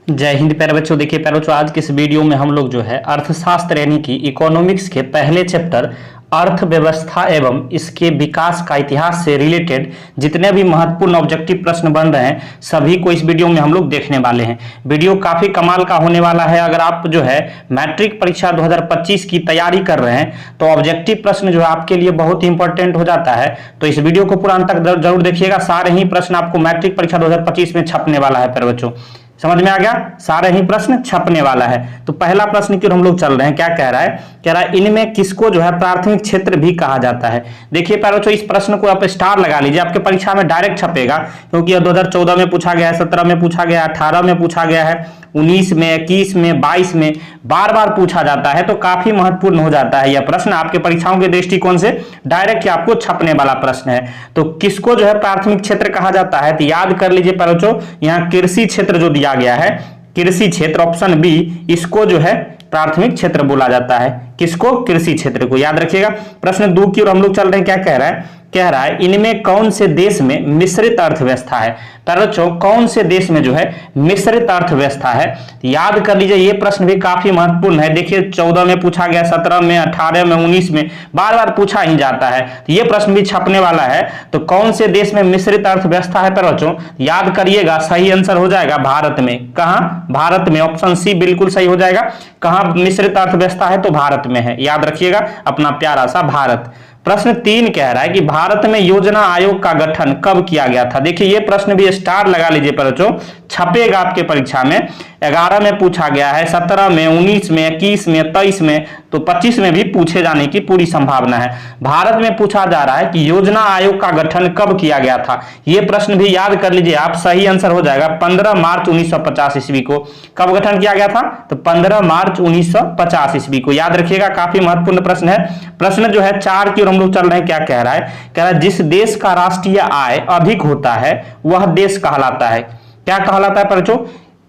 जय हिंद प्यारे बच्चों। देखिए प्यारे बच्चों, आज के इस वीडियो में हम लोग जो है अर्थशास्त्र यानी कि इकोनॉमिक्स के पहले चैप्टर अर्थव्यवस्था एवं इसके विकास का इतिहास से रिलेटेड जितने भी महत्वपूर्ण ऑब्जेक्टिव प्रश्न बन रहे हैं सभी को इस वीडियो में हम लोग देखने वाले हैं। वीडियो काफी कमाल का होने वाला है। अगर आप जो है मैट्रिक परीक्षा 2025 की तैयारी कर रहे हैं तो ऑब्जेक्टिव प्रश्न जो है आपके लिए बहुत ही इंपॉर्टेंट हो जाता है। तो इस वीडियो को पूरा अंत तक जरूर देखिएगा। सारे ही प्रश्न आपको मैट्रिक परीक्षा 2025 में छपने वाला है प्यारे बच्चों। समझ में आ गया? सारे ही प्रश्न छपने वाला है। तो पहला प्रश्न की हम लोग चल रहे हैं। क्या कह रहा है? कह रहा है इनमें किसको जो है प्राथमिक क्षेत्र भी कहा जाता है। देखिए प्यारे बच्चों, इस प्रश्न को आप स्टार लगा लीजिए, आपके परीक्षा में डायरेक्ट छपेगा, क्योंकि यह 2014 में पूछा गया है, 17 में पूछा गया है, 18 में पूछा गया है, 19 में, 21 में, 22 में बार बार पूछा जाता है। तो काफी महत्वपूर्ण हो जाता है यह प्रश्न आपके परीक्षाओं के दृष्टिकोण से। डायरेक्ट आपको छपने वाला प्रश्न है। तो किसको जो है प्राथमिक क्षेत्र कहा जाता है? तो याद कर लीजिए प्यारे बच्चों, यहाँ कृषि क्षेत्र जो दिया गया है, कृषि क्षेत्र ऑप्शन बी, इसको जो है प्राथमिक क्षेत्र बोला जाता है। किसको? कृषि क्षेत्र को। याद रखिएगा। प्रश्न 2 की ओर हम लोग चल रहे हैं। क्या कह रहा है? कह रहा है इनमें कौन से देश में मिश्रित अर्थव्यवस्था है। बच्चों, कौन से देश में जो है मिश्रित अर्थव्यवस्था है? याद कर लीजिए, ये प्रश्न भी काफी महत्वपूर्ण है। देखिए 14 में पूछा गया, 17 में, 18 में, 19 में बार बार पूछा ही जाता है। तो ये प्रश्न भी छपने वाला है। तो कौन से देश में मिश्रित अर्थव्यवस्था है बच्चों? याद करिएगा, सही आंसर हो जाएगा भारत में। कहां? भारत में। ऑप्शन सी बिल्कुल सही हो जाएगा। कहां मिश्रित अर्थव्यवस्था है? तो भारत में है। याद रखिएगा अपना प्यारा सा भारत। प्रश्न 3 कह रहा है कि भारत में योजना आयोग का गठन कब किया गया था। देखिए ये प्रश्न भी स्टार लगा लीजिए बच्चों, छपेगा आपके परीक्षा में। 11 में पूछा गया है, 17 में, 19 में, 21 में, 23 में, तो 25 में भी पूछे जाने की पूरी संभावना है। भारत में पूछा जा रहा है कि योजना आयोग का गठन कब किया गया था। यह प्रश्न भी याद कर लीजिए आप, सही आंसर हो जाएगा 15 मार्च 1950 ईस्वी को। कब गठन किया गया था? तो 15 मार्च 1950 ईस्वी को। याद रखिएगा, काफी महत्वपूर्ण प्रश्न है। प्रश्न जो है 4 की ओर हम लोग चल रहे हैं। क्या कह रहा है? कह रहा है जिस देश का राष्ट्रीय आय अधिक होता है वह देश कहलाता है। क्या कहलाता है बच्चों?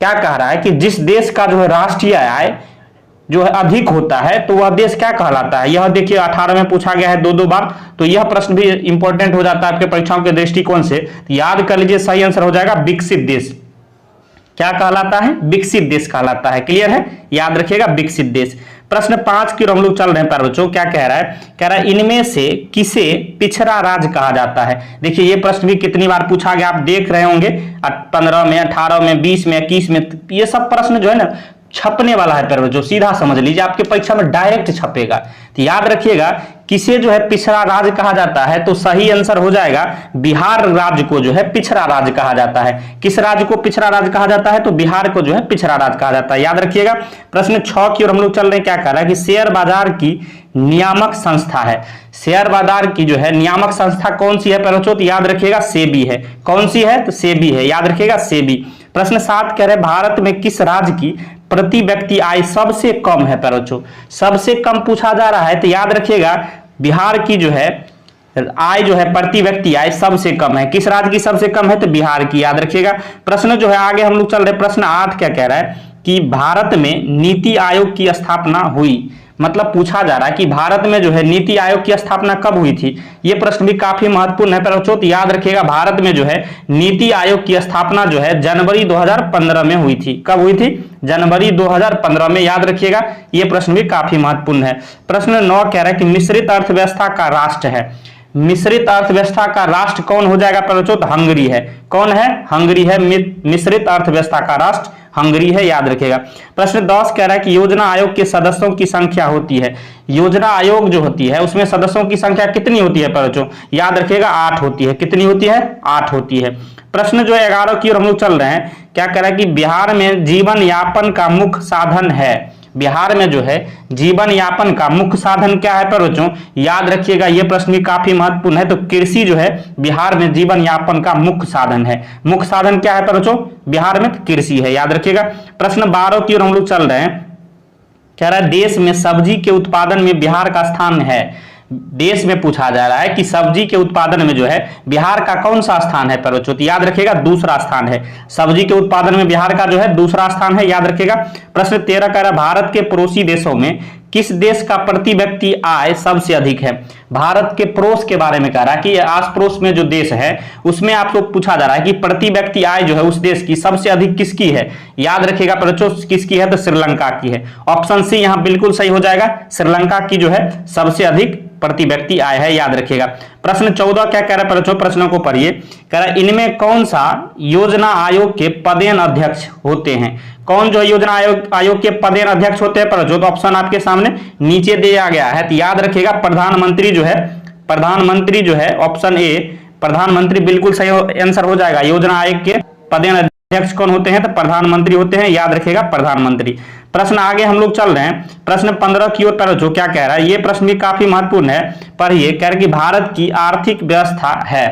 क्या कह रहा है कि जिस देश का जो है राष्ट्रीय आय जो है अधिक होता है तो वह देश क्या कहलाता है। यह देखिए 18 में पूछा गया है 2 बार। तो यह प्रश्न भी इंपॉर्टेंट हो जाता है आपके परीक्षाओं के दृष्टिकोण से। तो याद कर लीजिए, सही आंसर हो जाएगा विकसित देश। क्या कहलाता है? विकसित देश कहलाता है। क्लियर है? याद रखिएगा, विकसित देश। प्रश्न 5 की हम लोग चल रहे हैं प्यारे बच्चों। क्या कह रहा है? कह रहा है इनमें से किसे पिछड़ा राज्य कहा जाता है। देखिए ये प्रश्न भी कितनी बार पूछा गया आप देख रहे होंगे, 15 में, 18 में, 20 में, 21 में। ये सब प्रश्न जो है ना छपने वाला है प्यारे बच्चों, सीधा समझ लीजिए, आपके परीक्षा में डायरेक्ट छपेगा। तो याद रखिएगा, किसे जो है पिछड़ा राज्य कहा जाता है? तो सही आंसर हो जाएगा बिहार राज्य को जो है पिछड़ा राज्य कहा जाता है। किस राज्य को पिछड़ा राज्य कहा जाता है? तो बिहार को जो है पिछड़ा राज्य कहा जाता है। याद रखिएगा। प्रश्न 6 की ओर हम लोग चल रहे हैं। क्या कह रहा है कि शेयर बाजार की नियामक संस्था है। शेयर बाजार की जो है नियामक संस्था कौन सी है बच्चों? तो याद रखिएगा सेबी है। कौन सी है? तो सेबी है। याद रखिएगा, सेबी। प्रश्न 7 कह रहे हैं भारत में किस राज्य की प्रति व्यक्ति आय सबसे कम है बच्चों? सबसे कम पूछा जा रहा है। तो याद रखिएगा बिहार की जो है आय जो है प्रति व्यक्ति आय सबसे कम है। किस राज्य की सबसे कम है? तो बिहार की। याद रखिएगा। प्रश्न जो है आगे हम लोग चल रहे, प्रश्न 8 क्या कह रहा है कि भारत में नीति आयोग की स्थापना हुई। मतलब पूछा जा रहा है कि भारत में जो है नीति आयोग की स्थापना कब हुई थी। यह प्रश्न भी काफी महत्वपूर्ण है बच्चों। तो याद रखिएगा, भारत में जो है नीति आयोग की स्थापना जो है जनवरी 2015 में हुई थी। कब हुई थी? जनवरी 2015 में। याद रखिएगा, यह प्रश्न भी काफी महत्वपूर्ण है। प्रश्न 9 कह रहा है कि मिश्रित अर्थव्यवस्था का राष्ट्र है। मिश्रित अर्थव्यवस्था का राष्ट्र कौन हो जाएगा बच्चों? तो हंगरी है। कौन है? हंगरी है। मिश्रित अर्थव्यवस्था का राष्ट्र हंगरी है। याद रखिएगा। प्रश्न 10 कह रहा है कि योजना आयोग के सदस्यों की संख्या होती है। योजना आयोग जो होती है उसमें सदस्यों की संख्या कितनी होती है बच्चों? याद रखिएगा 8 होती है। कितनी होती है? 8 होती है। प्रश्न जो है 11 की ओर हम लोग चल रहे हैं। क्या कह रहा है कि बिहार में जीवन यापन का मुख्य साधन है। बिहार में जो है जीवन यापन का मुख्य साधन क्या है बच्चों? याद रखिएगा, यह प्रश्न भी काफी महत्वपूर्ण है। तो कृषि जो है बिहार में जीवन यापन का मुख्य साधन है। मुख्य साधन क्या है बच्चों? बिहार में कृषि है। याद रखिएगा। प्रश्न 12 की ओर हम लोग चल रहे हैं। कह रहा है देश में सब्जी के उत्पादन में बिहार का स्थान है। देश में पूछा जा रहा है कि सब्जी के उत्पादन में जो है बिहार का कौन सा स्थान है बच्चों? तो याद रखिएगा दूसरा स्थान है। सब्जी के उत्पादन में बिहार का जो है दूसरा स्थान है। याद रखिएगा। प्रश्न 13 कह रहा है भारत के पड़ोसी देशों में किस देश का प्रति व्यक्ति आय सबसे अधिक है? भारत के पड़ोस के बारे में कह रहा है कि आस पड़ोस में जो देश है उसमें आपको पूछा जा रहा है कि प्रति व्यक्ति आय जो है उस देश की सबसे अधिक किसकी है? याद रखिएगा बच्चों, किसकी है? तो श्रीलंका की है। ऑप्शन सी यहां बिल्कुल सही हो जाएगा, श्रीलंका की जो है सबसे अधिक प्रति व्यक्ति आय है, याद रखिएगा। प्रश्न 14 क्या कह रहा है बच्चों? प्रश्नों को पढ़िए। कह रहा है इनमें कौन सा योजना आयोग के पदेन अध्यक्ष होते हैं? कौन जो योजना आयोग के पदेन अध्यक्ष होते हैं बच्चों? तो ऑप्शन आपके सामने नीचे दिया गया है, तो याद रखिएगा प्रधानमंत्री जो है ऑप्शन ए प्रधानमंत्री बिल्कुल सही आंसर हो जाएगा। योजना आयोग के पदेन अध्यक्ष कौन होते हैं? तो प्रधानमंत्री होते हैं, याद रखिएगा प्रधानमंत्री। प्रश्न आगे हम लोग चल रहे हैं, प्रश्न 15 की ओर पर जो क्या कह रहा है, ये प्रश्न भी काफी महत्वपूर्ण है। पढ़िए, कह रहा है कि भारत की आर्थिक व्यवस्था है,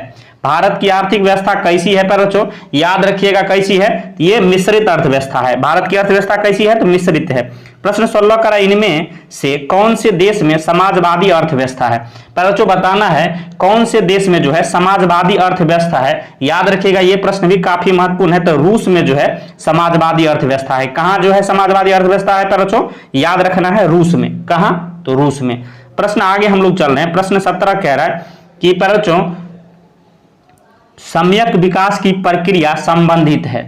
भारत की आर्थिक व्यवस्था कैसी है बच्चों? याद रखिएगा कैसी है? ये मिश्रित अर्थव्यवस्था है। भारत की अर्थव्यवस्था कैसी है? तो मिश्रित है। प्रश्न 16 करा इनमें से कौन से देश में समाजवादी अर्थव्यवस्था है? बच्चों बताना है कौन से देश में जो है समाजवादी अर्थव्यवस्था है। याद रखिएगा ये प्रश्न भी काफी महत्वपूर्ण है। तो रूस में जो है समाजवादी अर्थव्यवस्था है। कहां जो है समाजवादी अर्थव्यवस्था है बच्चों? याद रखना है रूस में। कहां? तो रूस में। प्रश्न आगे हम लोग चल रहे हैं, प्रश्न 17 कह रहा है कि बच्चों सम्यक विकास की प्रक्रिया संबंधित है।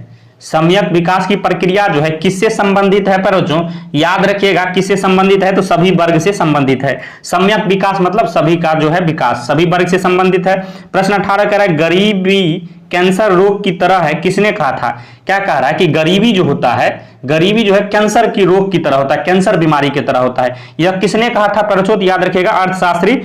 सम्यक विकास की प्रक्रिया जो है किससे संबंधित है बच्चों? याद रखिएगा किससे संबंधित है? तो सभी वर्ग से संबंधित है। सम्यक विकास मतलब सभी का जो है विकास, सभी वर्ग से संबंधित है। प्रश्न 18 कह रहा है गरीबी कैंसर रोग की तरह है, किसने कहा था? क्या कह रहा है कि गरीबी जो होता है, गरीबी जो है कैंसर की रोग की तरह होता है, कैंसर बीमारी की तरह होता है। यह किसने कहा था बच्चों? याद रखिएगा अर्थशास्त्री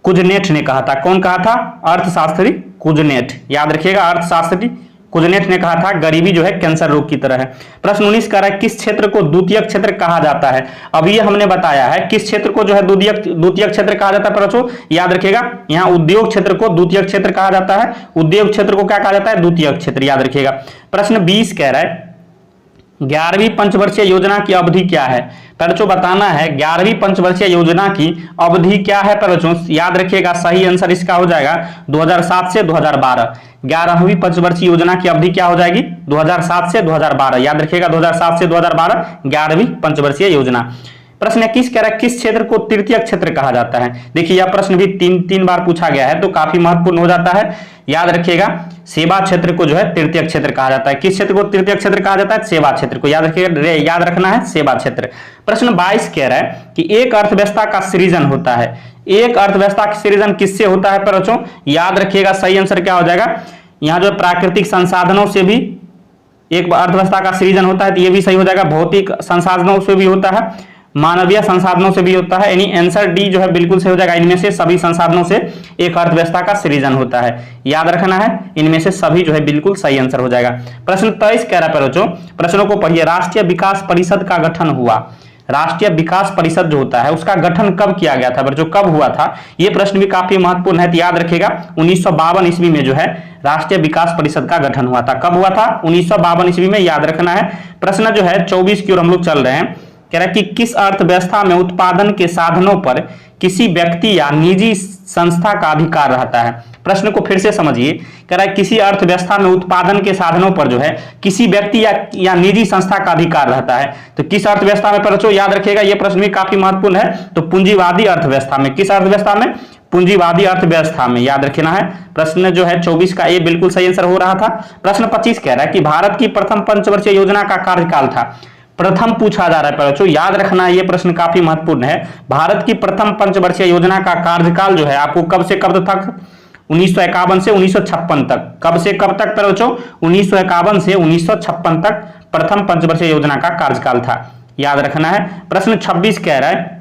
कुजनेट ने कहा था। कौन कहा था? अर्थशास्त्री कुजनेट। याद रखिएगा अर्थशास्त्री कुजनेट ने कहा था गरीबी जो है कैंसर रोग की तरह है। प्रश्न 19 कह रहा है किस क्षेत्र को द्वितीयक क्षेत्र कहा जाता है? अब ये हमने बताया है किस क्षेत्र को जो है द्वितीयक क्षेत्र कहा जाता है बच्चों? याद रखिएगा यहाँ उद्योग क्षेत्र को द्वितीयक क्षेत्र कहा जाता है। उद्योग क्षेत्र को क्या कहा जाता है? द्वितीयक क्षेत्र। याद रखिएगा। प्रश्न 20 कह रहा है 11वीं पंचवर्षीय योजना की अवधि क्या है? बच्चों बताना है 11वीं पंचवर्षीय योजना की अवधि क्या है बच्चों? याद रखिएगा सही आंसर इसका हो जाएगा 2007 से 2012। 11वीं पंचवर्षीय योजना की अवधि क्या हो जाएगी? 2007 से 2012। याद रखिएगा 2007 से 2012 11वीं पंचवर्षीय योजना। प्रश्न 21 कह रहा है किस क्षेत्र को तृतीय क्षेत्र कहा जाता है? देखिए यह प्रश्न भी तीन बार पूछा गया है तो काफी महत्वपूर्ण हो जाता है। याद रखिएगा सेवा क्षेत्र को जो है तृतीय क्षेत्र कहा जाता है। किस क्षेत्र को तृतीय क्षेत्र कहा जाता है? सेवा क्षेत्र को। याद रखिएगा, याद रखना है सेवा क्षेत्र। प्रश्न 22 कह रहा है कि एक अर्थव्यवस्था का सृजन होता है। एक अर्थव्यवस्था का सृजन किससे होता है बच्चों? याद रखिएगा सही आंसर क्या हो जाएगा? यहाँ जो प्राकृतिक संसाधनों से भी एक अर्थव्यवस्था का सृजन होता है, तो ये भी सही हो जाएगा। भौतिक संसाधनों से भी होता है, मानवीय संसाधनों से भी होता है, यानी आंसर डी जो है बिल्कुल सही हो जाएगा। इनमें से सभी संसाधनों से एक अर्थव्यवस्था का सृजन होता है। याद रखना है इनमें से सभी जो है बिल्कुल सही आंसर हो जाएगा। प्रश्न 23 कह रहा है बच्चों, प्रश्नों को पढ़िए। राष्ट्रीय विकास परिषद का गठन हुआ। राष्ट्रीय विकास परिषद जो होता है उसका गठन कब किया गया था बच्चों? कब हुआ था? ये प्रश्न भी काफी महत्वपूर्ण है। तो याद रखिएगा 1952 ईस्वी में जो है राष्ट्रीय विकास परिषद का गठन हुआ था। कब हुआ था? 1952 ईस्वी में। याद रखना है। प्रश्न जो है 24 की ओर हम लोग चल रहे हैं। कह रहा है कि किस अर्थव्यवस्था में उत्पादन के साधनों पर किसी व्यक्ति या निजी संस्था का अधिकार रहता है? प्रश्न को फिर से समझिए। कह रहा है किसी अर्थव्यवस्था में उत्पादन के साधनों पर जो है किसी व्यक्ति या निजी संस्था का अधिकार रहता है। तो किस अर्थव्यवस्था में बच्चों? याद रखिएगा ये प्रश्न भी काफी महत्वपूर्ण है। तो पूंजीवादी अर्थव्यवस्था में। किस अर्थव्यवस्था में? पूंजीवादी अर्थव्यवस्था में। याद रखना है। प्रश्न जो है 24 का ये बिल्कुल सही आंसर हो रहा था। प्रश्न 25 कह रहा है कि भारत की प्रथम पंचवर्षीय योजना का कार्यकाल था। प्रथम पूछा जा रहा है बच्चों, याद रखना है ये प्रश्न काफी महत्वपूर्ण है। भारत की प्रथम पंचवर्षीय योजना का कार्यकाल जो है आपको कब से कब तक? 1951 से 1956 तक। कब से कब तक बच्चों? 1951 से 1956 तक प्रथम पंचवर्षीय योजना का कार्यकाल था। याद रखना है। प्रश्न 26 कह रहा है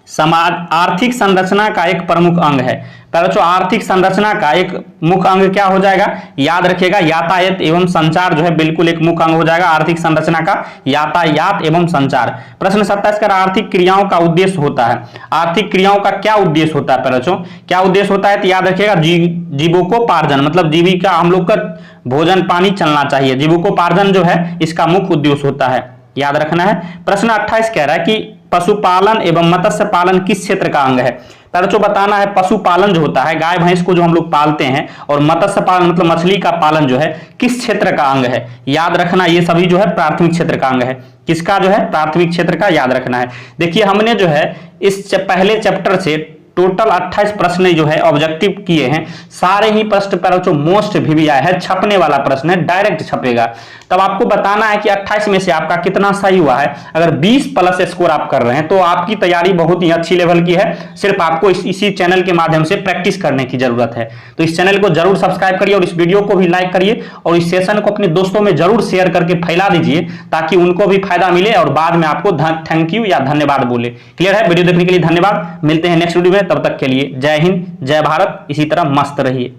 समाज आर्थिक संरचना का एक प्रमुख अंग है। बच्चों आर्थिक संरचना का एक मुख्य अंग क्या हो जाएगा? याद रखिएगा यातायात एवं संचार जो है बिल्कुल एक मुख्य अंग हो जाएगा आर्थिक संरचना का, यातायात एवं संचार। प्रश्न 27 का आर्थिक क्रियाओं का उद्देश्य होता है। आर्थिक क्रियाओं का क्या उद्देश्य होता है बच्चों? क्या उद्देश्य होता है? तो याद रखिएगा जीविकोपार्जन, मतलब जीविका, हम लोग का भोजन पानी चलना चाहिए। जीविकोपार्जन जो है इसका मुख्य उद्देश्य होता है। याद रखना है। प्रश्न 28 कह रहा है कि पशुपालन एवं मत्स्य पालन किस क्षेत्र का अंग है। बच्चों बताना है पशुपालन जो होता है गाय भैंस को जो हम लोग पालते हैं, और मत्स्य पालन मतलब मछली का पालन जो है किस क्षेत्र का अंग है। याद रखना ये सभी जो है प्राथमिक क्षेत्र का अंग है। किसका जो है प्राथमिक क्षेत्र का याद रखना है। देखिए हमने जो है इस पहले चैप्टर से टोटल 28 प्रश्न जो है ऑब्जेक्टिव किए हैं। सारे ही प्रश्न पर जो मोस्ट VVI है, छपने वाला प्रश्न है, डायरेक्ट छपेगा। तब आपको बताना है कि 28 में से आपका कितना सही हुआ है। अगर 20 प्लस स्कोर आप कर रहे हैं तो आपकी तैयारी बहुत ही अच्छी लेवल की है। सिर्फ आपको इसी चैनल के माध्यम से प्रैक्टिस करने की जरूरत है। तो इस चैनल को जरूर सब्सक्राइब करिए और इस वीडियो को भी लाइक करिए और इस सेशन को अपने दोस्तों में जरूर शेयर करके फैला दीजिए ताकि उनको भी फायदा मिले और बाद में आपको थैंक यू या धन्यवाद बोले। क्लियर है? वीडियो देखने के लिए धन्यवाद। मिलते हैं नेक्स्ट वीडियो में, तब तक के लिए जय हिंद, जय भारत। इसी तरह मस्त रहिए।